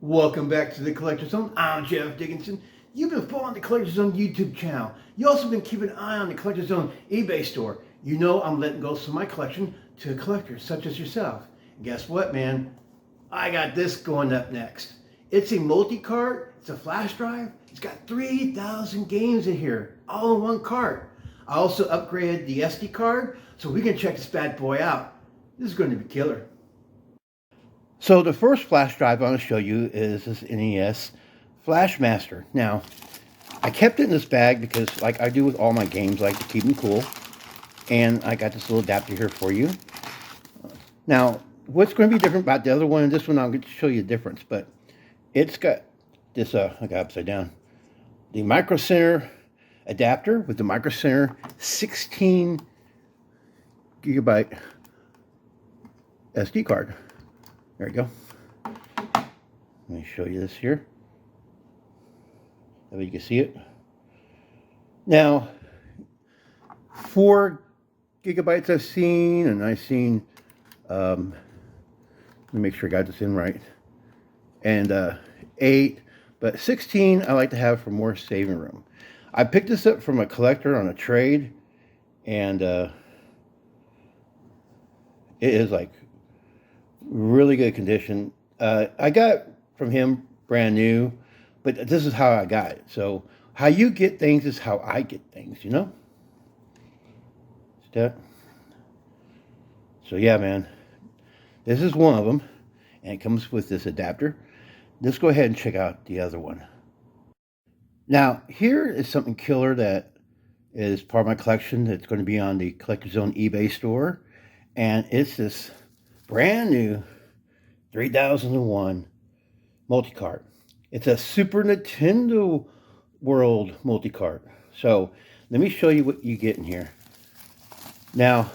Welcome back to the Collector Zone. I'm Jeff Dickinson. You've been following the Collector Zone YouTube channel. You also been keeping an eye on the Collector Zone eBay store. You know I'm letting go some of my collection to collectors such as yourself. And guess what, man? I got this going up next. It's a multi-cart. It's a flash drive. It's got 3,000 games in here, all in one cart. I also upgraded the SD card so we can check this bad boy out. This is going to be killer. So the first flash drive I want to show you is this NES FlashMaster. Now, I kept it in this bag because, like I do with all my games, I like to keep them cool. And I got this little adapter here for you. Now, what's going to be different about the other one and this one, I'll get to show you the difference. But it's got this, I got upside down, the Micro Center adapter with the Micro Center 16 gigabyte SD card. There you go. Let me show you this here. That way you can see it. Now, 4 gigabytes I've seen, and I've seen, let me make sure I got this in right, and 8, but 16 I like to have for more saving room. I picked this up from a collector on a trade, and it is like really good condition. I got it from him brand new, but this is how I got it. So how you get things is how I get things, you know? So yeah, man, this is one of them, and it comes with this adapter. Let's go ahead and check out the other one. Now, here is something killer that is part of my collection that's going to be on the Collector Zone eBay store, and it's this brand new 3001 multicart. It's a Super Nintendo World multicart. So let me show you what you get in here. Now,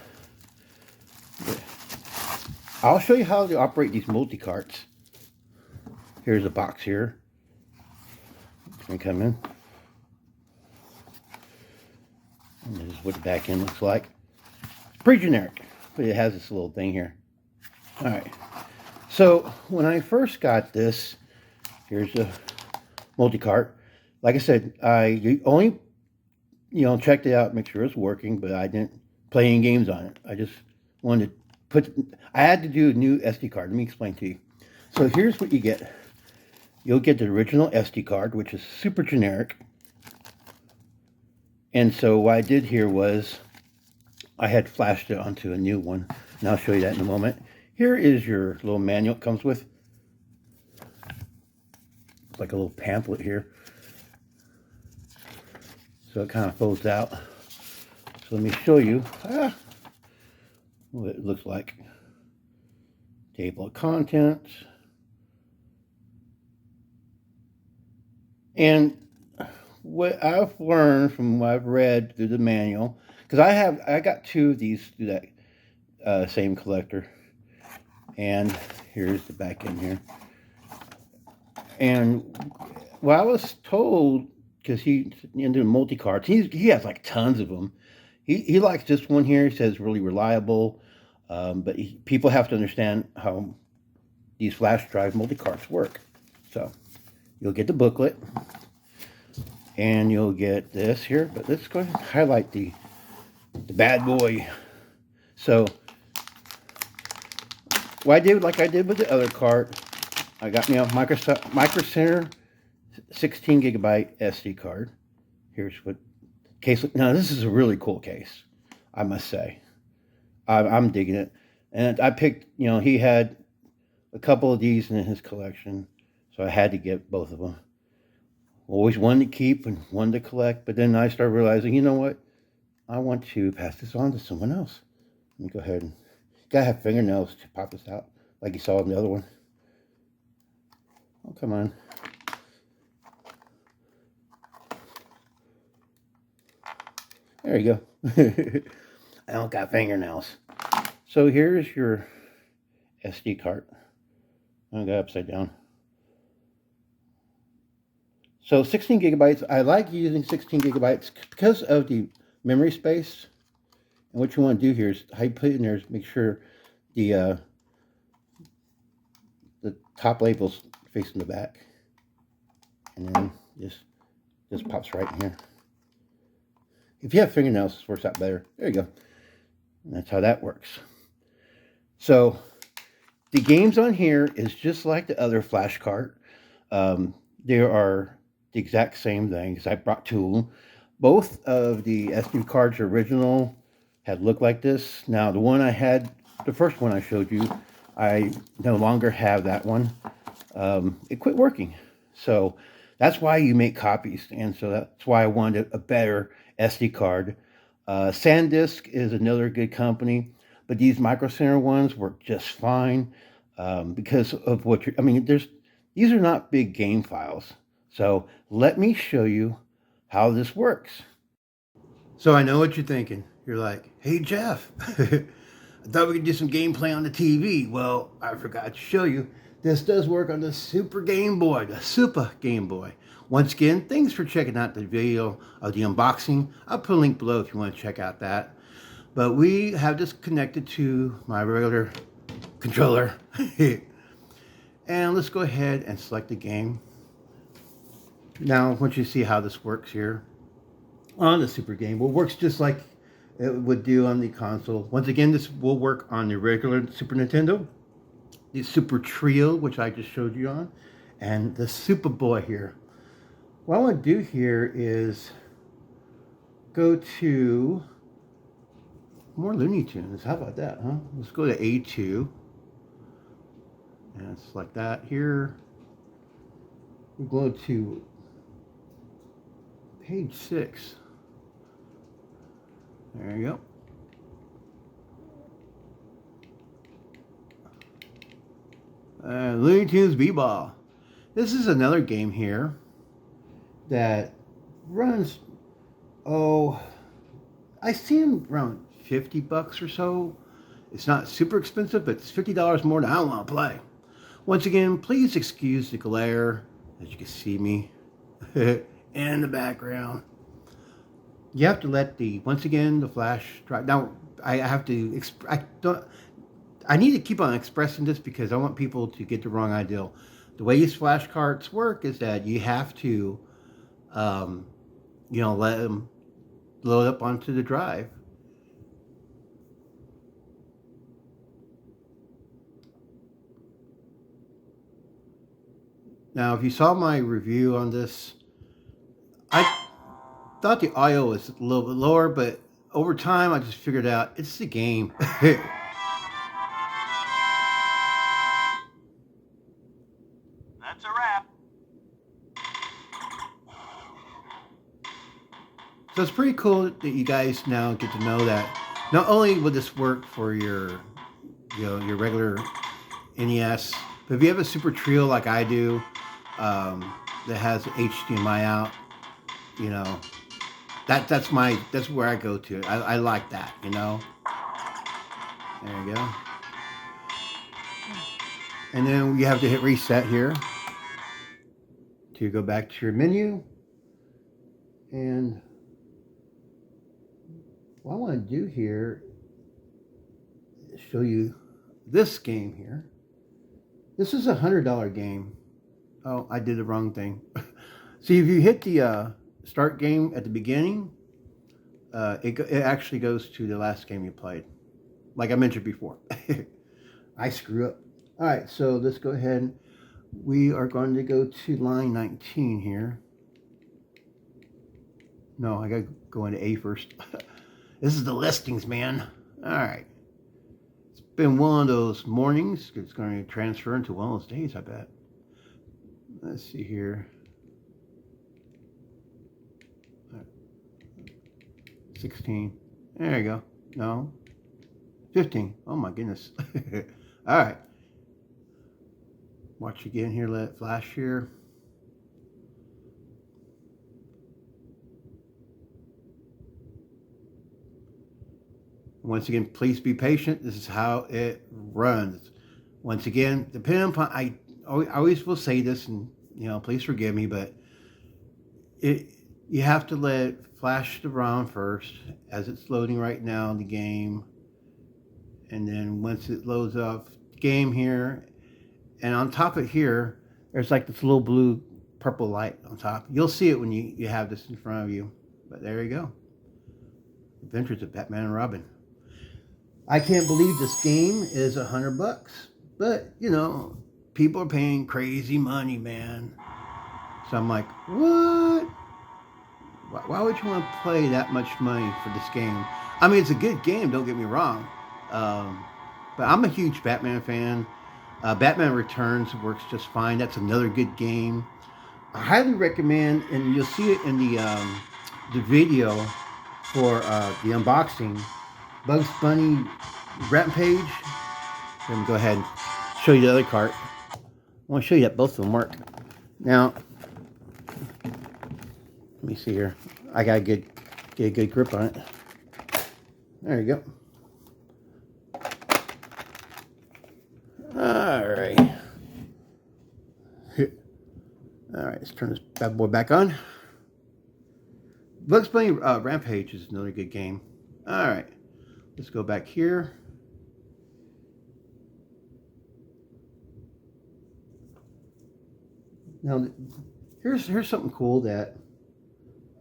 I'll show you how to operate these multicarts. Here's a box here. It's going to come in. And this is what the back end looks like. It's pretty generic, but it has this little thing here. All right. So when I first got this, here's the multi-cart. Like I said, I only, checked it out, make sure it's working, but I didn't play any games on it. I just wanted to I had to do a new SD card. Let me explain to you. So here's what you get. You'll get the original SD card, which is super generic. And so what I did here was I had flashed it onto a new one, and I'll show you that in a moment. Here is your little manual it comes with. It's like a little pamphlet here. So it kind of folds out. So let me show you what it looks like. Table of contents. And what I've learned from what I've read through the manual, because I got 2 of these through that same collector. And here's the back end here. And what I was told, because he's into multi-carts, he has like tons of them. He likes this one here. He says really reliable. But people have to understand how these flash drive multi-carts work. So you'll get the booklet. And you'll get this here. But let's go ahead and highlight the bad boy. So what I did, like I did with the other cart, I got me a Micro Center 16 gigabyte SD card. Here's what case. Now this is a really cool case, I must say. I'm digging it, and I picked. He had a couple of these in his collection, so I had to get both of them. Always one to keep and one to collect, but then I started realizing, you know what? I want to pass this on to someone else. Let me go ahead and. Gotta have fingernails to pop this out, like you saw in the other one. Oh, come on. There you go. I don't got fingernails. So here's your SD card. I got upside down. So 16 gigabytes. I like using 16 gigabytes because of the memory space. And what you want to do here is how you put it in there is make sure the top label's facing the back. And then just pops right in here. If you have fingernails, this works out better. There you go. And that's how that works. So the games on here is just like the other FlashCart. They are the exact same thing, because I brought two of them. Both of the SD cards original had looked like this. Now the one I had, the first one I showed you, I no longer have that one. It quit working. So that's why you make copies. And so that's why I wanted a better SD card. SanDisk is another good company, but these Micro Center ones work just fine because of what you're, I mean, these are not big game files. So let me show you how this works. So I know what you're thinking. You're like, hey Jeff, I thought we could do some gameplay on the TV. Well, I forgot to show you. This does work on the Super Game Boy, the Super Game Boy. Once again, thanks for checking out the video of the unboxing. I'll put a link below if you want to check out that. But we have this connected to my regular controller. And let's go ahead and select the game. Now, once you see how this works here on the Super Game Boy, it works just like it would do on the console. Once again, this will work on the regular Super Nintendo, the Super Trio, which I just showed you on, and the SupaBoy here. What I want to do here is go to more Looney Tunes. How about that, huh? Let's go to A2. And select that here. We go to page 6. There you go. Looney Tunes B-Ball. This is another game here that runs, I see them around 50 bucks or so. It's not super expensive, but it's $50 more than I want to play. Once again, please excuse the glare, as you can see me in the background. You have to let once again, the flash drive. Now, I have to, I need to keep on expressing this because I want people to get the wrong idea. The way these flash carts work is that you have to, let them load up onto the drive. Now, if you saw my review on this, I thought the audio was a little bit lower, but over time I just figured out it's the game. That's a wrap. So it's pretty cool that you guys now get to know that not only will this work for your regular NES, but if you have a Super Trio like I do, that has HDMI out, that's where I go to. I like that, There you go. And then you have to hit reset here to go back to your menu. And what I want to do here is show you this game here. This is a $100 game. Oh, I did the wrong thing. See, if you hit the start game at the beginning, it actually goes to the last game you played. Like I mentioned before. I screw up. All right, so let's go ahead. We are going to go to line 19 here. No, I got to go into A first. This is the listings, man. All right. It's been one of those mornings. It's going to transfer into one of those days, I bet. Let's see here. 16. There you go. No. 15. Oh my goodness. All right. Watch again here. Let it flash here. Once again, please be patient. This is how it runs. Once again, depending upon, I always will say this, and please forgive me, but you have to let it flash the ROM first as it's loading right now in the game, and then once it loads up the game here, and on top of here, There's like this little blue purple light on top. You'll see it when you have this in front of you. But there you go. Adventures of Batman and Robin. I can't believe this game is $100. But, you know, people are paying crazy money, man. So I'm like, what? Why would you want to play that much money for this game? I mean, it's a good game, don't get me wrong. But I'm a huge Batman fan. Batman Returns works just fine. That's another good game. I highly recommend, and you'll see it in the video for the unboxing, Bugs Bunny Rampage. Let me go ahead and show you the other cart. I want to show you that both of them work. Now, let me see here. I gotta get a good grip on it. There you go. Alright. Alright, let's turn this bad boy back on. Bugs Bunny Rampage is another good game. Alright, let's go back here. Now, here's something cool that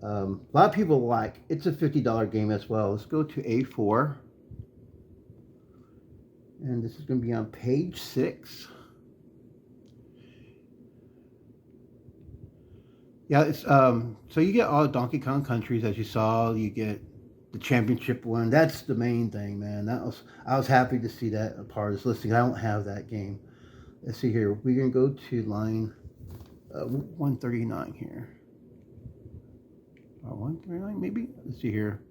a lot of people like. It's a $50 game as well. Let's go to A4. And this is going to be on page 6. Yeah, it's so you get all Donkey Kong countries as you saw. You get the championship one. That's the main thing, man. I was happy to see that a part of this listing. I don't have that game. Let's see here. We're going to go to line 139 here. 139 maybe? Let's see here.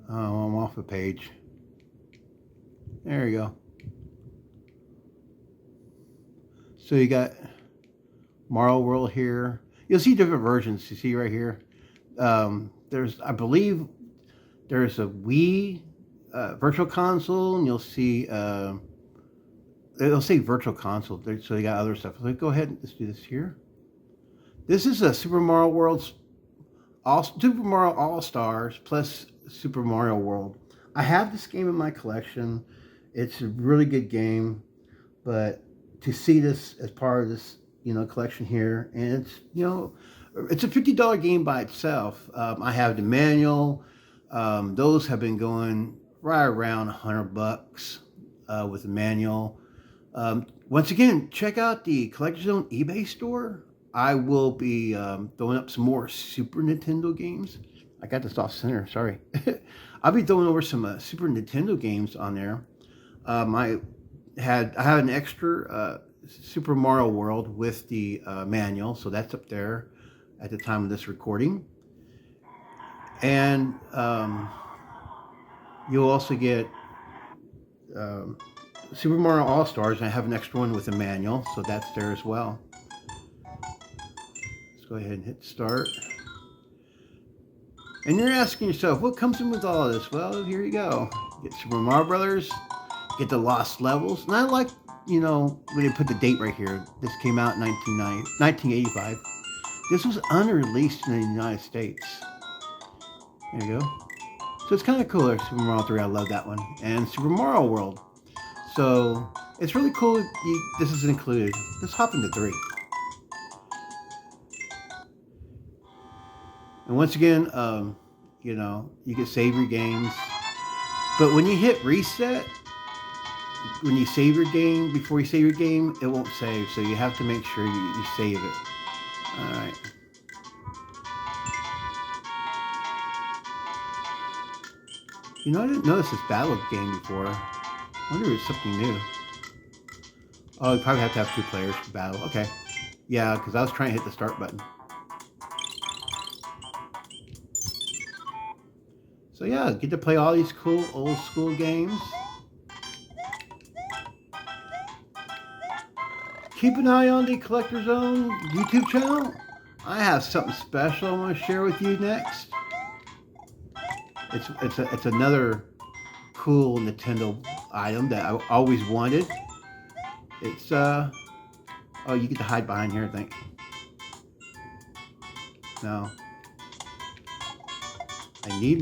Oh, I'm off a page. There you go. So you got Marvel World here. You'll see different versions. You see right here. I believe there's a Wii Virtual Console, and you'll see it'll say Virtual Console. So you got other stuff. Let's go ahead and let's do this here. This is a Super Mario All Stars plus Super Mario World. I have this game in my collection. It's a really good game, but to see this as part of this, collection here, and it's, it's a $50 game by itself. I have the manual. Those have been going right around $100 with the manual. Once again, check out the Collector's Zone eBay store. I will be throwing up some more Super Nintendo games. I got this off center, sorry. I'll be throwing over some Super Nintendo games on there. I had an extra Super Mario World with the manual, so that's up there at the time of this recording. And you'll also get Super Mario All-Stars, and I have an extra one with a manual, so that's there as well. Let's go ahead and hit start. And you're asking yourself, what comes in with all of this? Well, here you go. You get Super Mario Brothers, get the Lost Levels, and I like, when they put the date right here. This came out in 1985. This was unreleased in the United States. There you go. So it's kind of cooler. Super Mario 3, I love that one. And Super Mario World. So it's really cool. This is included. Let's hop into 3. And once again, you can save your games. But when you hit reset, when you save your game, before you save your game, it won't save. So you have to make sure you save it. Alright. I didn't notice this battle game before. I wonder if it's something new. Oh, you probably have to have 2 players for battle. Okay. Yeah, because I was trying to hit the start button. So yeah, get to play all these cool old school games. Keep an eye on the Collector's Zone YouTube channel. I have something special I want to share with you next. It's another cool Nintendo item that I always wanted. It's oh, you get to hide behind here, I think. No. I need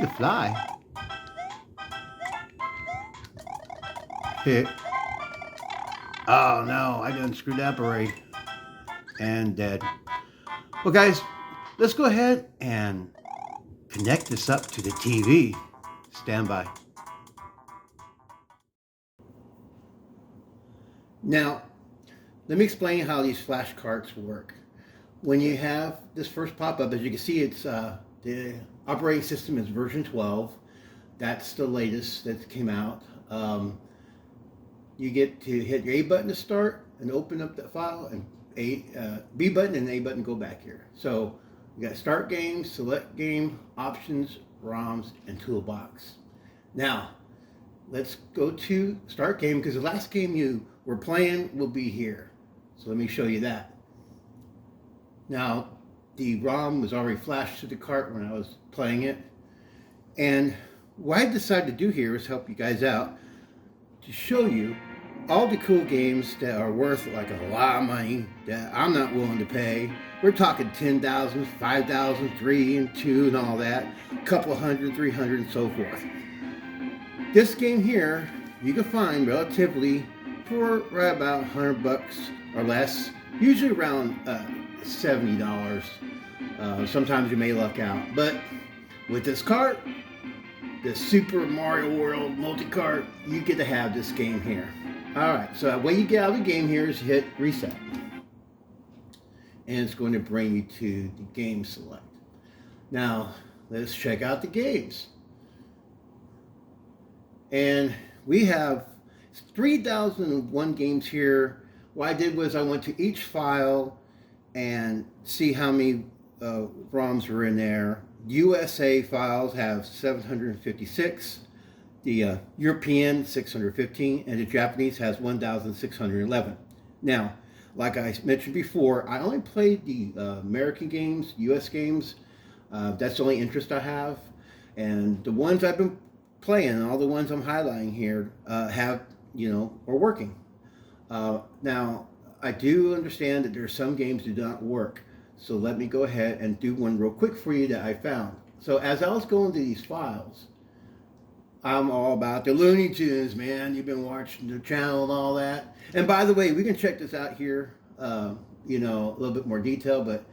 to fly. Hit. Oh no, I done screwed up already. And dead. Well guys, let's go ahead and connect this up to the TV. Stand by. Now, let me explain how these flash carts work. When you have this first pop-up, as you can see, it's the operating system is version 12. That's the latest that came out. You get to hit your A button to start and open up that file, and B button and A button go back here. So you got start game, select game, options, ROMs, and toolbox. Now, let's go to start game because the last game you were playing will be here. So let me show you that. Now, the ROM was already flashed to the cart when I was playing it. And what I decided to do here is help you guys out to show you all the cool games that are worth like a lot of money that I'm not willing to pay. We're talking 10,000, 5,000, 3 and 2 and all that, a couple hundred, 300 and so forth. This game here you can find relatively for right about 100 bucks or less, usually around $70. Sometimes you may luck out, but with this cart, the Super Mario World multi-cart, you get to have this game here. Alright, so the way you get out of the game here is hit reset. And it's going to bring you to the game select. Now, let's check out the games. And we have 3,001 games here. What I did was I went to each file and see how many ROMs were in there. USA files have 756. The European 615, and the Japanese has 1,611. Now, like I mentioned before, I only played the American games, US games. That's the only interest I have. And the ones I've been playing, all the ones I'm highlighting here, are working. Now, I do understand that there are some games that do not work. So let me go ahead and do one real quick for you that I found. So as I was going to these files, I'm all about the Looney Tunes, man. You've been watching the channel and all that. And by the way, we can check this out here, a little bit more detail, but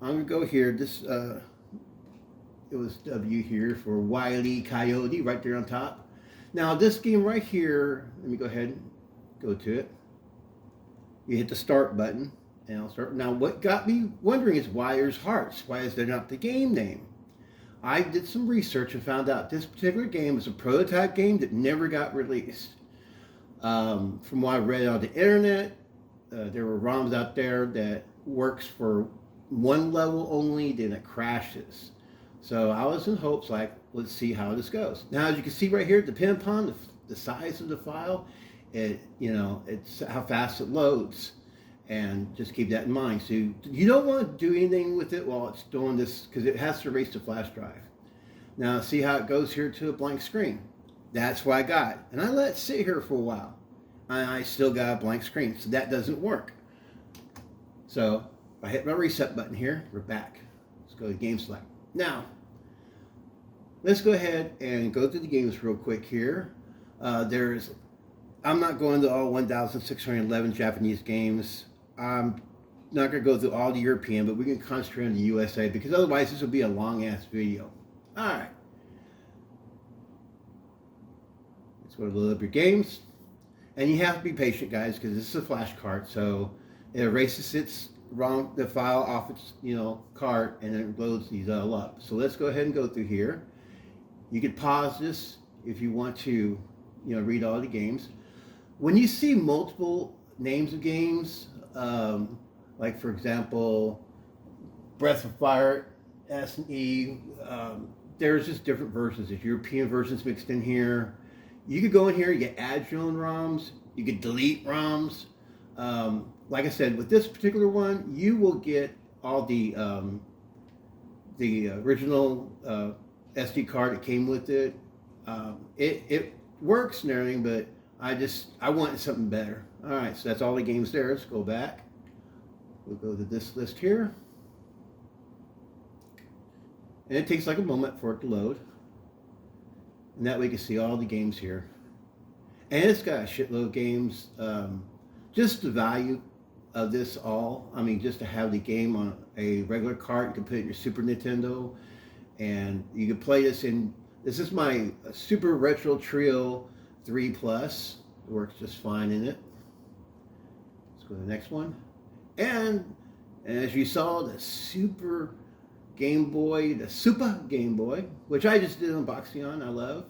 I'm going to go here. This, it was W here for Wile E. Coyote right there on top. Now this game right here, let me go ahead and go to it. You hit the start button and I'll start. Now what got me wondering is why there's hearts? Why is there not the game name? I did some research and found out this particular game is a prototype game that never got released. From what I read on the internet, there were ROMs out there that works for one level only, then it crashes. So I was in hopes like, let's see how this goes. Now, as you can see right here, depending upon the size of the file, it's how fast it loads. And just keep that in mind. So you don't want to do anything with it while it's doing this, because it has to erase the flash drive. Now see how it goes here to a blank screen. That's what I got. And I let it sit here for a while. And I still got a blank screen. So that doesn't work. So if I hit my reset button here, we're back. Let's go to game select. Now, let's go ahead and go through the games real quick here. I'm not going to all 1,611 Japanese games. I'm not going to go through all the European, but we can concentrate on the USA because otherwise this will be a long-ass video. Alright. Let's go to load up your games. And you have to be patient, guys, because this is a flash cart, so it erases the file off its cart, and it loads these all up. So let's go ahead and go through here. You can pause this if you want to read all the games. When you see multiple names of games, like for example, Breath of Fire, SNE, there's just different versions. There's European versions mixed in here. You could go in here, you can add your own ROMs, you could delete ROMs. Like I said, with this particular one, you will get all the original SD card that came with it. It works and everything, but I wanted something better. All right, so that's all the games there. Let's go back. We'll go to this list here. And it takes like a moment for it to load. And that way you can see all the games here. And it's got a shitload of games. Just the value of this all. I mean, just to have the game on a regular cart, you can put it in your Super Nintendo, and you can play this in. This is my Super Retro Trio 3 Plus. It works just fine in it. Let's go to the next one. And as you saw, the Super Game Boy, the Super Game Boy, which I just did an unboxing on, I love.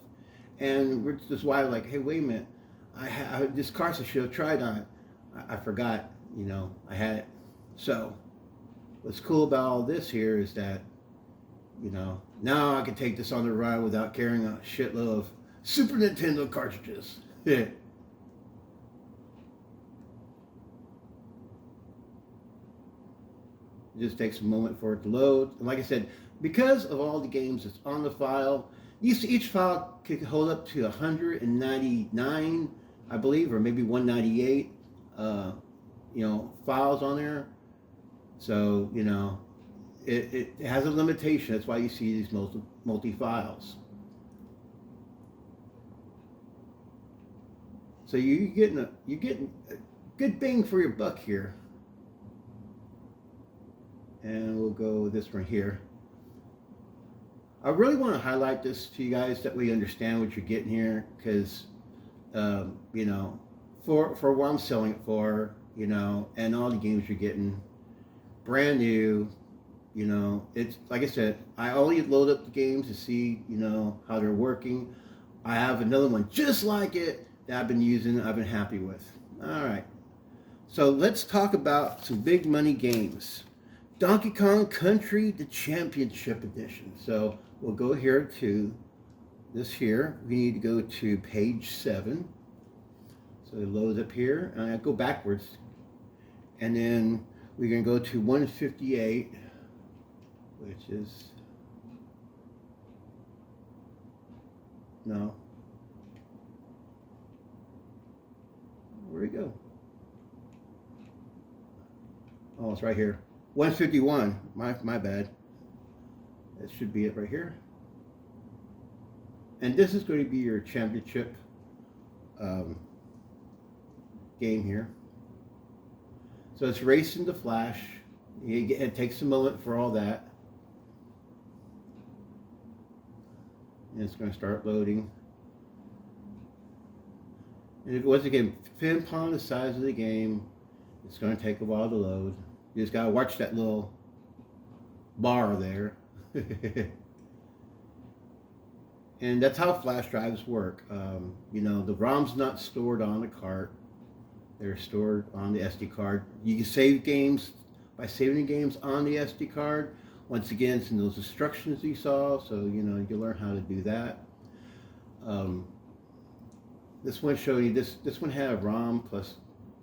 And we're just why like, hey, wait a minute, this cartridge I should have tried on it. I forgot, you know, I had it. So what's cool about all this here is that, you know, now I can take this on the ride without carrying a shitload of Super Nintendo cartridges. Yeah. It just takes a moment for it to load. And like I said, because of all the games that's on the file, each file could hold up to 199, I believe, or maybe 198, you know, files on there. So, you know, it has a limitation. That's why you see these multi-files. So you're getting a good bang for your buck here. And we'll go this one here. I really want to highlight this to you guys that we understand what you're getting here, because you know, for what I'm selling it for, you know, and all the games you're getting, brand new. You know, it's like I said, I only load up the games to see, you know, how they're working. I have another one just like it that I've been using, I've been happy with. All right, so let's talk about some big money games. Donkey Kong Country, the Championship Edition. So we'll go here to this here. We need to go to page 7. So it loads up here, and I go backwards. And then we're going to go to 158, which is, no. Where'd it go? Oh, it's right here. 151, my bad. That should be it right here. And this is going to be your championship game here. So it's racing the Flash. It takes a moment for all that. And it's going to start loading. And once again, depending upon the size of the game, it's going to take a while to load. You just got to watch that little bar there. And that's how flash drives work. You know, the ROM's not stored on the cart. They're stored on the SD card. You can save games by saving the games on the SD card. Once again, it's in those instructions you saw, so you know, you learn how to do that. This one showing you, this one had a ROM plus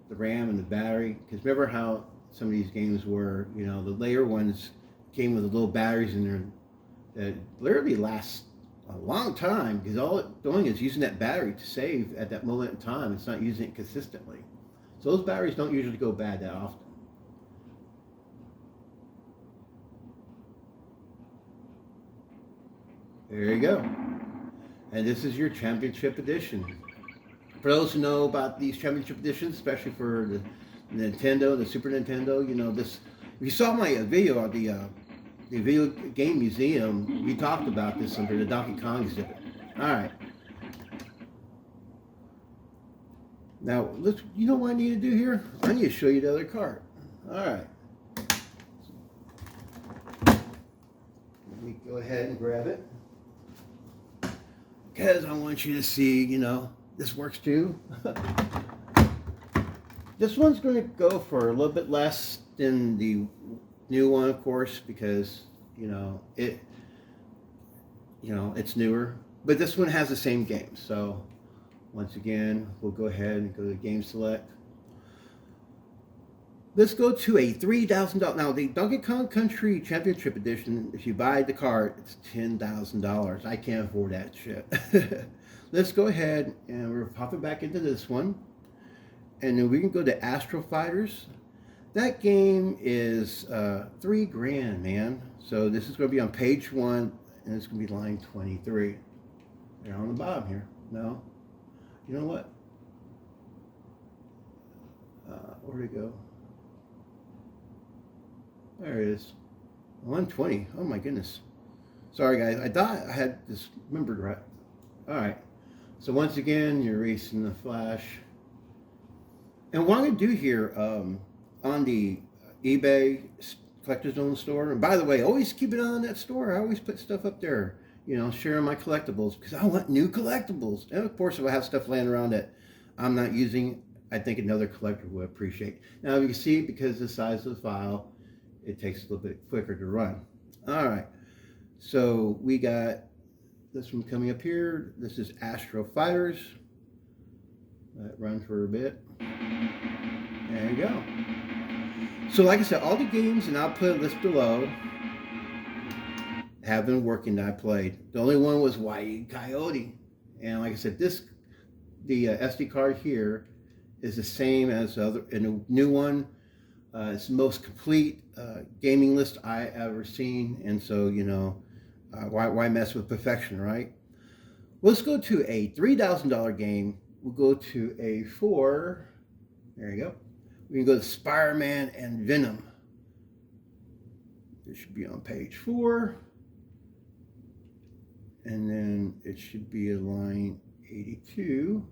the RAM and the battery. Because remember how some of these games were, you know, the later ones came with the little batteries in there that literally last a long time, because all it's doing is using that battery to save at that moment in time. It's not using it consistently. So those batteries don't usually go bad that often. There you go. And this is your championship edition. For those who know about these championship editions, especially for the Nintendo, the Super Nintendo, you know, this, if you saw my video on the Video Game Museum, we talked about this under the Donkey Kong exhibit. All right. Now, you know what I need to do here? I need to show you the other cart. All right. Let me go ahead and grab it, because I want you to see, you know, this works too. This one's going to go for a little bit less than the new one, of course, because you know it's newer. But this one has the same game. So once again, we'll go ahead and go to Game Select. Let's go to a $3,000. Now the Donkey Kong Country Championship Edition, if you buy the cart, it's $10,000. I can't afford that shit. Let's go ahead and we're popping back into this one. And then we can go to Astro Fighters. That game is $3 grand, man. So this is going to be on page 1, and it's going to be line 23. They're on the bottom here. No, you know what? Where'd it go? There it is. 120. Oh my goodness. Sorry guys, I thought I had this remembered right. Alright. So once again, you're erasing the flash. And what I'm going to do here on the eBay Collector's Zone store, and by the way, always keep it on that store. I always put stuff up there, you know, sharing my collectibles because I want new collectibles. And of course, if I have stuff laying around that I'm not using, I think another collector would appreciate. Now, you can see because of the size of the file, it takes a little bit quicker to run. All right, so we got this one coming up here. This is Astro Fighters. Let it run for a bit. There you go. So like I said, all the games, and I'll put a list below, have been working that I played. The only one was Wile Coyote. And like I said, the SD card here is the same as the other, and the new one. It's the most complete gaming list I ever seen. And so, you know, why mess with perfection, right? Well, let's go to a $3,000 game. We'll go to a 4. There you go. We can go to Spider-Man and Venom. It should be on page 4. And then it should be a line 82.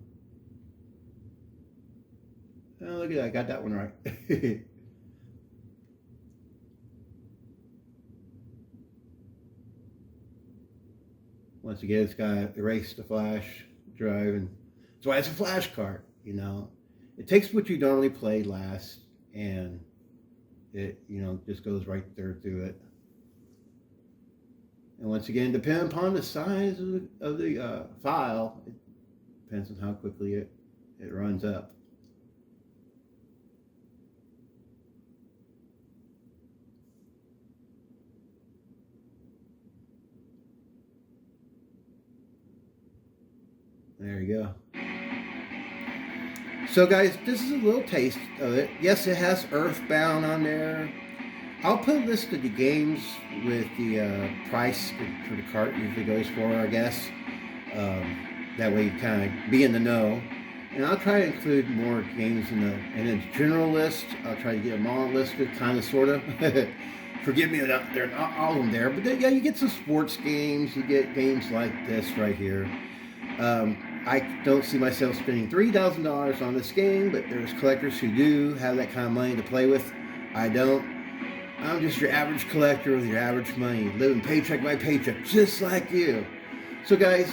Oh, look at that. I got that one right. Once again, it's got to erase the flash drive, and that's why it's a FlashCart, you know. It takes what you normally play last, and it, you know, just goes right there through it. And once again, depending upon the size of the file, it depends on how quickly it runs up. There you go. So guys, this is a little taste of it. Yes, it has Earthbound on there. I'll put a list of the games with the price for the cart usually goes for, I guess. That way you kind of be in the know. And I'll try to include more games in the general list. I'll try to get them all listed, kind of, sort of. Forgive me, they're not all of them there. But then, yeah, you get some sports games. You get games like this right here. I don't see myself spending $3,000 on this game, but there's collectors who do have that kind of money to play with. I don't. I'm just your average collector with your average money, living paycheck by paycheck, just like you. So guys,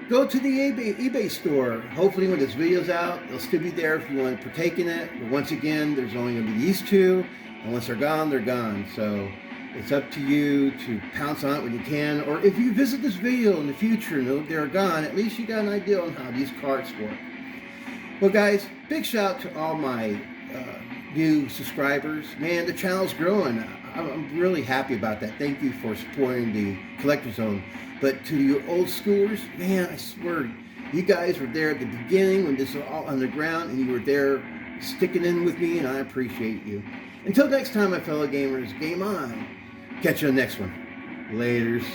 go to the eBay store. Hopefully when this video's out, they'll still be there if you want to partake in it. But once again, there's only going to be these two, and once they're gone, they're gone. So it's up to you to pounce on it when you can, or if you visit this video in the future and they're gone, at least you got an idea on how these carts work. Well guys, big shout out to all my new subscribers. Man, the channel's growing. I'm really happy about that. Thank you for supporting the Collector's Zone. But to your old schoolers, man, I swear, you guys were there at the beginning when this was all underground, and you were there sticking in with me, and I appreciate you. Until next time, my fellow gamers, game on. Catch you on the next one. Laters.